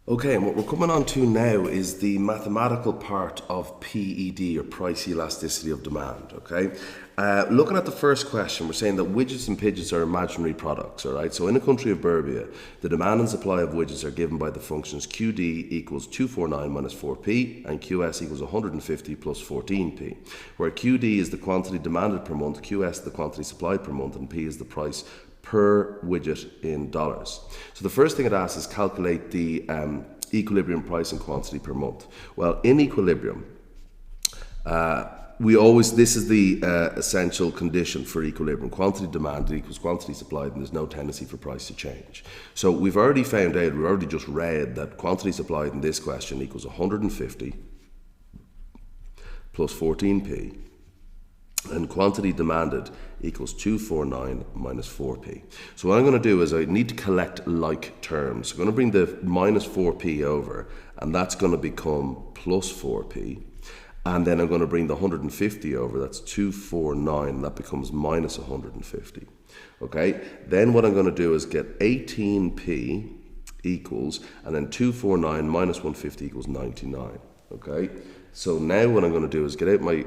Okay, and what we're coming on to now is the mathematical part of PED, or price elasticity of demand, okay? Looking at the first question, we're saying that widgets and pidgets are imaginary products, all right? So in the country of Berbia, the demand and supply of widgets are given by the functions QD equals 249 minus 4p and QS equals 150 plus 14p, where QD is the quantity demanded per month, QS the quantity supplied per month, and P is the price per widget in dollars. So the first thing it asks is calculate the equilibrium price and quantity per month. Well, in equilibrium, this is the essential condition for equilibrium. Quantity demanded equals quantity supplied, and there's no tendency for price to change. So we've already found out, we've already just read that quantity supplied in this question equals 150 plus 14p, and quantity demanded equals 249 minus 4p. So what I'm going to do is I need to collect like terms. I'm going to bring the minus 4p over, and that's going to become plus 4p. And then I'm going to bring the 150 over, that's 249, and that becomes minus 150. Okay, then what I'm going to do is get 18p equals, and then 249 minus 150 equals 99. Okay, so now what I'm going to do is get out my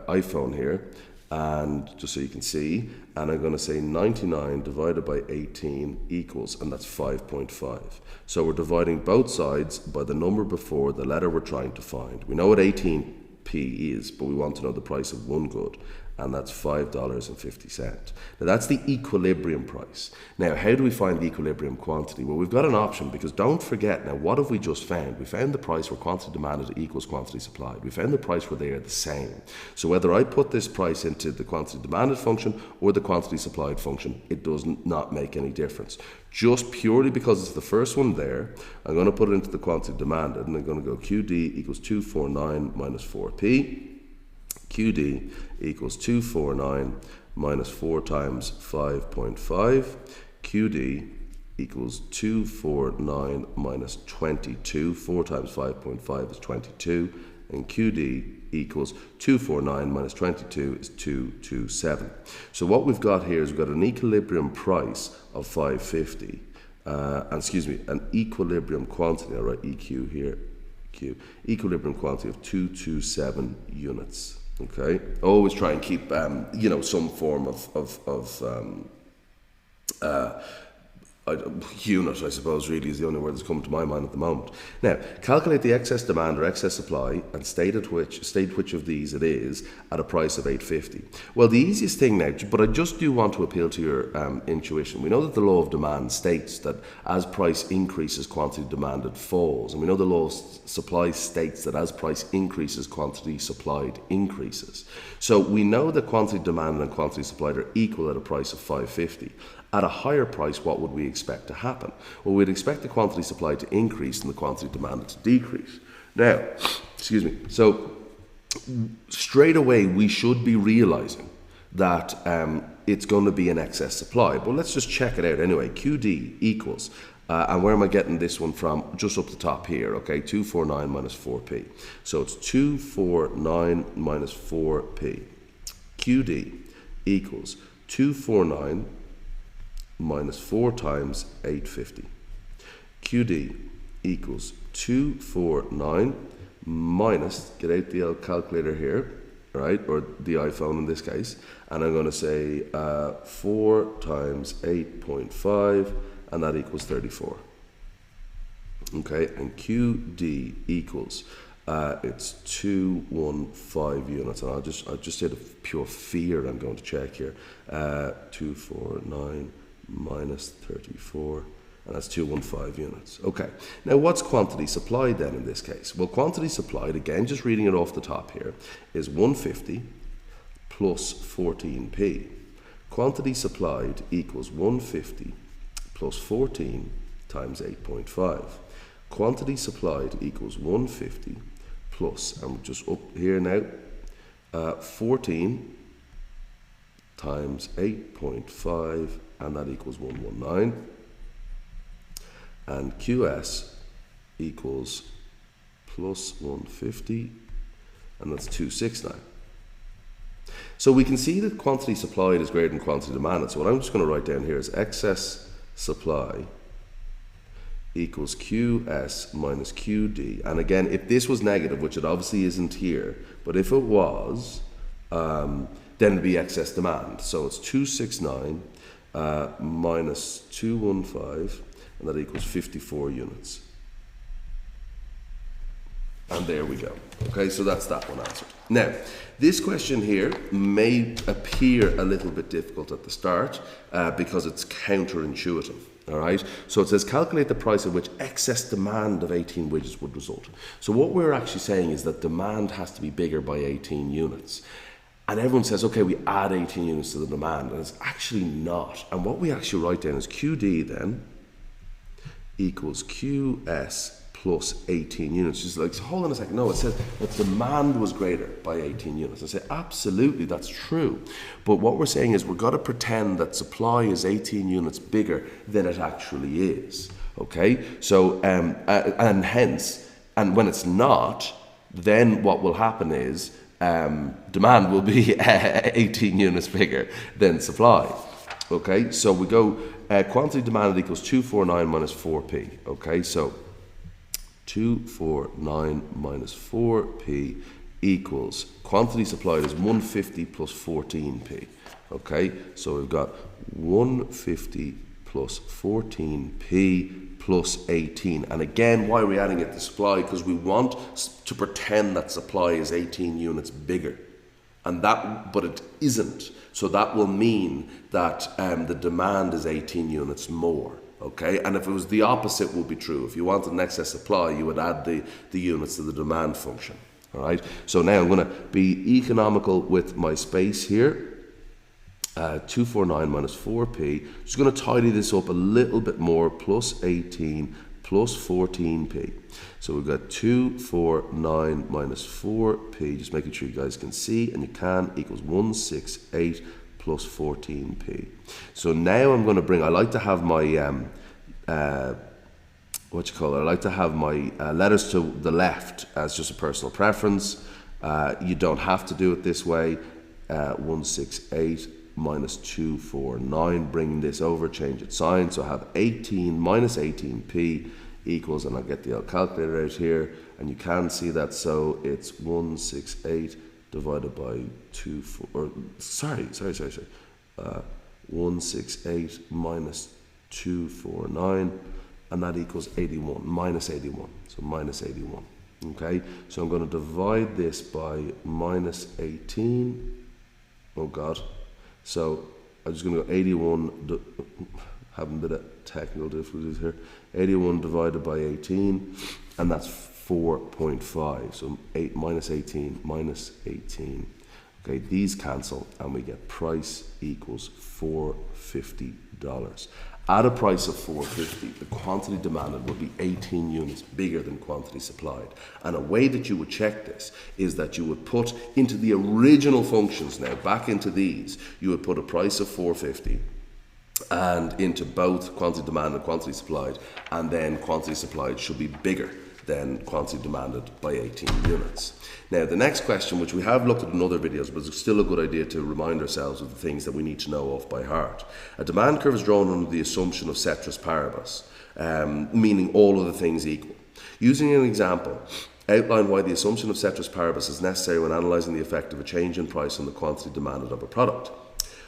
iPhone here, and just so you can see, and I'm going to say 99 divided by 18 equals, and that's 5.5. So we're dividing both sides by the number before the letter we're trying to find. We know what 18p is, but we want to know the price of one good, and that's $5.50. Now that's the equilibrium price. Now, how do we find the equilibrium quantity? Well, we've got an option, because don't forget, now what have we just found? We found the price where quantity demanded equals quantity supplied. We found the price where they are the same. So whether I put this price into the quantity demanded function or the quantity supplied function, it does not make any difference. Just purely because it's the first one there, I'm going to put it into the quantity demanded, and I'm going to go QD equals 249 minus 4p. QD equals 249 minus 4 times 5.5. QD equals 249 minus 22. 4 times 5.5 is 22. And QD equals 249 minus 22 is 227. So what we've got here is we've got an equilibrium price of 550. An equilibrium quantity, I'll write EQ here, Q, equilibrium quantity of 227 units. Okay, always try and keep some form of unit, I suppose, really is the only word that's come to my mind at the moment. Now, calculate the excess demand or excess supply and state which of these it is at a price of $8.50. Well, the easiest thing now, but I just do want to appeal to your intuition. We know that the law of demand states that as price increases, quantity demanded falls. And we know the law of supply states that as price increases, quantity supplied increases. So we know that quantity demanded and quantity supplied are equal at a price of $5.50. At a higher price, what would we expect to happen? Well, we'd expect the quantity supplied to increase and the quantity demanded to decrease. Now, so straight away we should be realizing that it's going to be an excess supply. But let's just check it out anyway. QD equals, and where am I getting this one from? Just up the top here, okay? 249 minus 4p. So it's 249 minus 4p. QD equals 249 minus 4 times 850. QD equals 249 minus, get out the old calculator here, right, or the iPhone in this case, and I'm going to say 4 times 8.5, and that equals 34. Okay, and QD equals, it's 215 units, and I'll just out of pure fear, I'm going to check here, 249 minus 34, and that's 215 units. Okay, now what's quantity supplied then in this case? Well, quantity supplied, again, just reading it off the top here, is 150 plus 14p. Quantity supplied equals 150 plus 14 times 8.5. Quantity supplied equals 150 plus, and we're just up here now, 14 times 8.5, and that equals 119. And QS equals plus 150, and that's 269. So we can see that quantity supplied is greater than quantity demanded. So what I'm just going to write down here is excess supply equals QS minus QD. And again, if this was negative, which it obviously isn't here, but if it was, then it'd be excess demand. So it's 269 minus 215, and that equals 54 units. And there we go. Okay, so that's that one answered. Now, this question here may appear a little bit difficult at the start because it's counterintuitive. All right, so it says calculate the price at which excess demand of 18 widgets would result. So what we're actually saying is that demand has to be bigger by 18 units. And everyone says, okay, we add 18 units to the demand, and it's actually not. And what we actually write down is QD then equals QS plus 18 units. Just like, so hold on a second. No, it says that demand was greater by 18 units. I say, absolutely, that's true. But what we're saying is we've got to pretend that supply is 18 units bigger than it actually is. Okay? So, and hence, and when it's not, then what will happen is demand will be 18 units bigger than supply. Okay? So we go, quantity demanded equals 249 minus 4p. Okay? So 249 minus 4p equals quantity supplied is 150 plus 14p. Okay, so we've got 150 plus 14p plus 18. And again, why are we adding it to supply? Because we want to pretend that supply is 18 units bigger. And that, but it isn't. So that will mean that the demand is 18 units more. Okay, and if it was the opposite would be true. If you wanted an excess supply, you would add the units to the demand function. All right, so now I'm going to be economical with my space here. 249 minus 4p. Just going to tidy this up a little bit more. Plus 18 plus 14p. So we've got 249 minus 4p. Just making sure you guys can see, and you can, equals 168 plus 14p. So now I'm going to bring, I like to have my, I like to have my letters to the left as just a personal preference. You don't have to do it this way. 168 minus 249, bring this over, change its sign. So I have 18 minus 18p equals, and I'll get the calculator out here, and you can see that. So it's 168 divided by 168 minus 249, and that equals 81, minus 81, so minus 81. Okay, so I'm going to divide this by minus 18. Oh God, so I'm just going to go 81, having a bit of technical difficulties here, 81 divided by 18, and that's 4.5, so 8 minus 18 minus 18. Okay, these cancel, and we get price equals $450. At a price of $450, the quantity demanded would be 18 units bigger than quantity supplied. And a way that you would check this is that you would put into the original functions now, back into these, you would put a price of $450 and into both quantity demanded and quantity supplied, and then quantity supplied should be bigger than quantity demanded by 18 units. Now, the next question, which we have looked at in other videos, but it's still a good idea to remind ourselves of the things that we need to know off by heart. A demand curve is drawn under the assumption of ceteris paribus, meaning all of the things equal. Using an example, outline why the assumption of ceteris paribus is necessary when analysing the effect of a change in price on the quantity demanded of a product.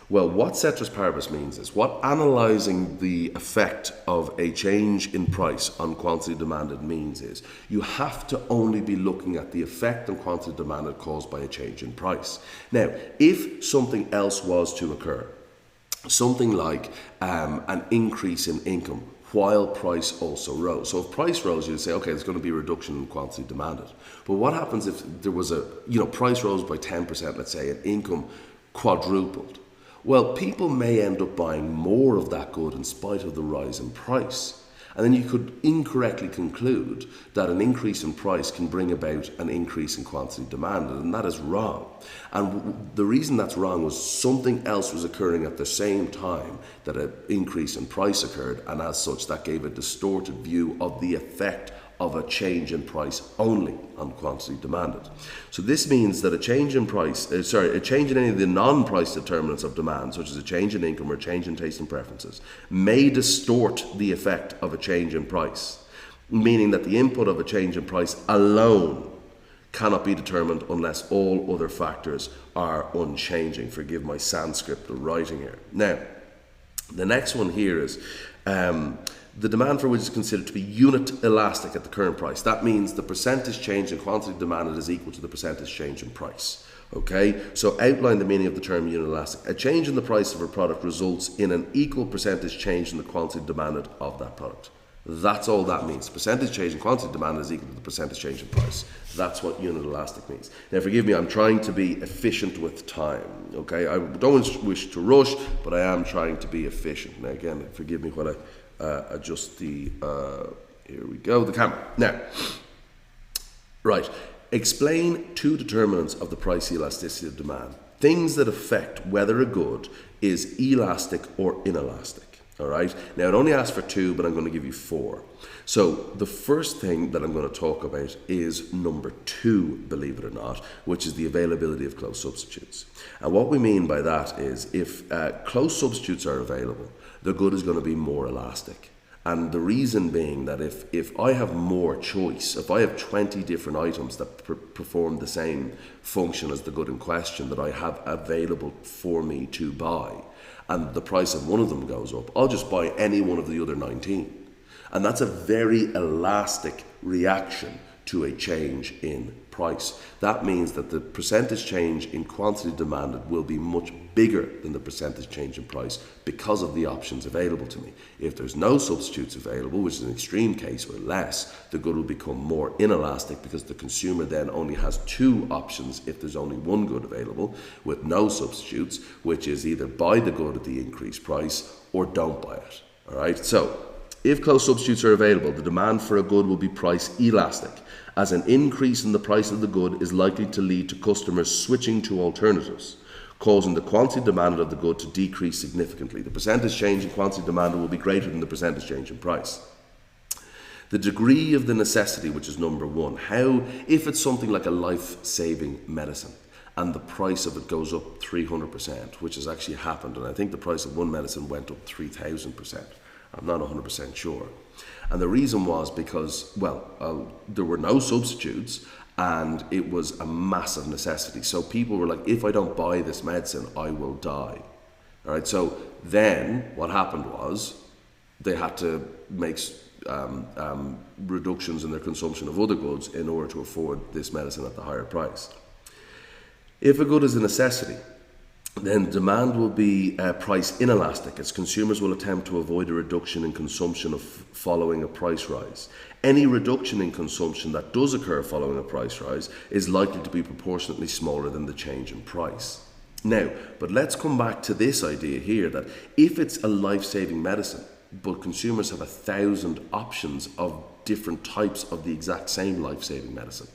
Well, what ceteris paribus means is what analysing the effect of a change in price on quantity demanded means is you have to only be looking at the effect on quantity demanded caused by a change in price. Now, if something else was to occur, something like an increase in income while price also rose. So if price rose, you'd say, okay, there's going to be a reduction in quantity demanded. But what happens if there was a, price rose by 10%, let's say, and income quadrupled? Well, people may end up buying more of that good in spite of the rise in price. And then you could incorrectly conclude that an increase in price can bring about an increase in quantity demanded, and that is wrong. And the reason that's wrong was something else was occurring at the same time that an increase in price occurred, and as such that gave a distorted view of the effect of a change in price only on quantity demanded. So this means that a change in price, a change in any of the non-price determinants of demand, such as a change in income or a change in taste and preferences, may distort the effect of a change in price. meaning that the input of a change in price alone cannot be determined unless all other factors are unchanging. Forgive my Sanskrit writing here. Now, the next one here is the demand for which is considered to be unit elastic at the current price. That means the percentage change in quantity demanded is equal to the percentage change in price. Okay, so outline the meaning of the term unit elastic. A change in the price of a product results in an equal percentage change in the quantity demanded of that product. That's all that means. Percentage change in quantity demanded is equal to the percentage change in price. That's what unit elastic means. Now, forgive me, I'm trying to be efficient with time. Okay, I don't wish to rush, but I am trying to be efficient. Now, again, forgive me when I adjust the. Here we go, the camera. Now, right. Explain two determinants of the price elasticity of demand. Things that affect whether a good is elastic or inelastic. All right. Now, it only asks for two, but I'm going to give you four. So the first thing that I'm going to talk about is number two, believe it or not, which is the availability of close substitutes. And what we mean by that is if close substitutes are available, the good is going to be more elastic. And the reason being that if I have more choice, if I have 20 different items that perform the same function as the good in question that I have available for me to buy, and the price of one of them goes up, I'll just buy any one of the other 19. And that's a very elastic reaction to a change in price. That means that the percentage change in quantity demanded will be much bigger than the percentage change in price because of the options available to me. If there's no substitutes available, which is an extreme case or less, the good will become more inelastic because the consumer then only has two options if there's only one good available with no substitutes, which is either buy the good at the increased price or don't buy it. All right, so if close substitutes are available, the demand for a good will be price elastic, as an increase in the price of the good is likely to lead to customers switching to alternatives, causing the quantity demanded of the good to decrease significantly. The percentage change in quantity demanded will be greater than the percentage change in price. The degree of the necessity, which is number one, if it's something like a life-saving medicine and the price of it goes up 300%, which has actually happened, and I think the price of one medicine went up 3,000%. I'm not 100% sure. And the reason was because, there were no substitutes and it was a massive necessity. So people were like, if I don't buy this medicine, I will die. All right, so then what happened was they had to make reductions in their consumption of other goods in order to afford this medicine at the higher price. If a good is a necessity, then demand will be price inelastic, as consumers will attempt to avoid a reduction in consumption following a price rise. Any reduction in consumption that does occur following a price rise is likely to be proportionately smaller than the change in price. Now, but let's come back to this idea here that if it's a life-saving medicine, but consumers have 1,000 options of different types of the exact same life-saving medicine,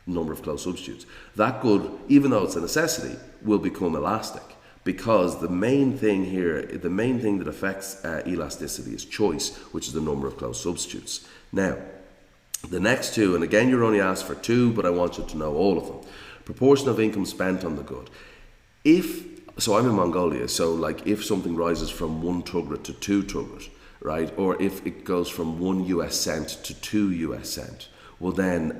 number of close substitutes, that good, even though it's a necessity, will become elastic, because the main thing that affects elasticity is choice, which is the number of close substitutes. Now, the next two, and again you're only asked for two, but I want you to know all of them. Proportion of income spent on the good. So I'm in Mongolia, so like if something rises from 1 tugrit to 2 tugrit, right, or if it goes from 1 US cent to 2 US cent, well then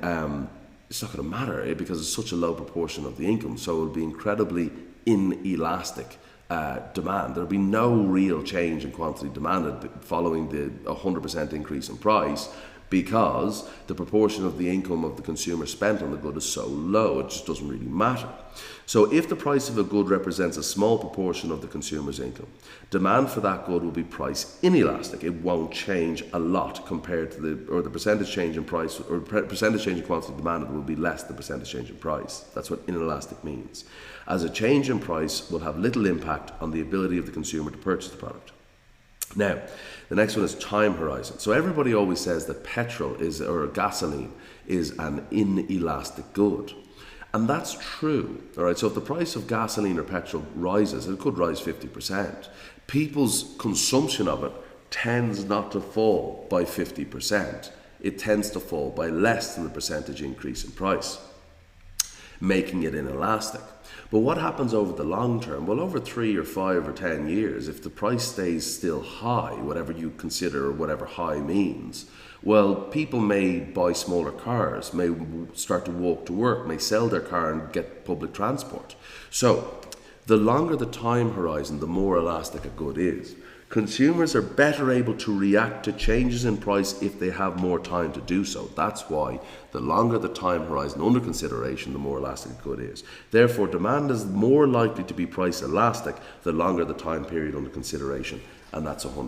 it's not going to matter because it's such a low proportion of the income, so it will be incredibly inelastic demand. There will be no real change in quantity demanded following the 100% increase in price, because the proportion of the income of the consumer spent on the good is so low, it just doesn't really matter. So if the price of a good represents a small proportion of the consumer's income, demand for that good will be price inelastic. It won't change a lot compared to the percentage change in price, or percentage change in quantity demanded will be less than percentage change in price. That's what inelastic means. As a change in price will have little impact on the ability of the consumer to purchase the product. Now, the next one is time horizon. So everybody always says that gasoline is an inelastic good. And that's true. All right. So if the price of gasoline or petrol rises, it could rise 50%. People's consumption of it tends not to fall by 50%. It tends to fall by less than the percentage increase in price, making it inelastic. But what happens over the long term? Well, over 3 or 5 or 10 years, if the price stays still high, whatever you consider or whatever high means, Well, people may buy smaller cars, may start to walk to work, may sell their car and get public transport. So, the longer the time horizon, the more elastic a good is. Consumers are better able to react to changes in price if they have more time to do so. That's why the longer the time horizon under consideration, the more elastic a good is. Therefore, demand is more likely to be price elastic the longer the time period under consideration, and that's 100%.